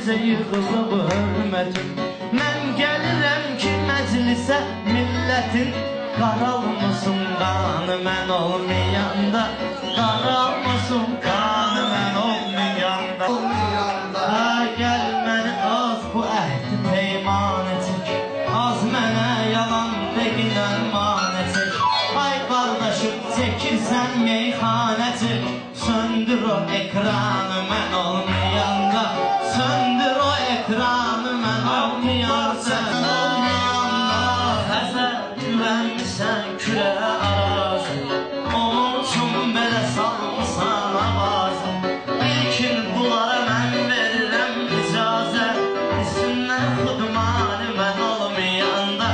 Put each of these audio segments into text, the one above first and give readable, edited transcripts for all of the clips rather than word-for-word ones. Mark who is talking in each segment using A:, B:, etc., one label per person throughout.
A: necə yığılıb hörmətim. Mən gəlirəm ki məclisə millətin, qaralmasın qanı mən olmayanda, qaralmasın qanı mən olmayanda. Gəl məni az bu əhdi peymanə çək, az mənə yalan deyilən manə çək. Ay qardaşım çəkirsən meyxanə çək, söndür o ekranı mən olmayanda, söndür o ekranı mən olmayanda. Həzər güvənmisən külə arazı, onun üçün belə salmışsan avazı. İlkin bunlara mən verirəm icazət, desinlər xudmanı mən olmayanda,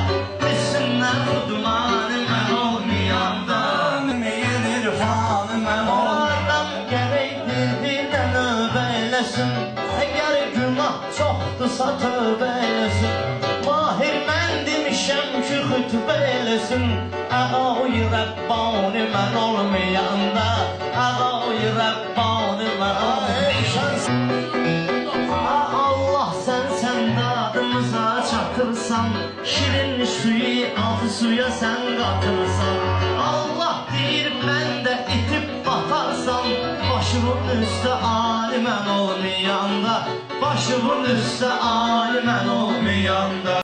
A: desinlər xudmanı mən olmayanda. Yenir fanı mən olmayanda, gərək dildilə növbə eləsin, əgər günah çoxdursa tövbə eləsin. Mahir mən demişəm ki xütbə eləsin, əğay Rəbbani mən olmayanda, əğay Rəbbani mən olmayanda. Allah sən dadımıza çatırsan, şirin suyu altı suya sən qatırsan. Allah deyir mən də itib batarsam, başımın üstə ali mən olmayanda, başımın üstə ali mən olmayanda.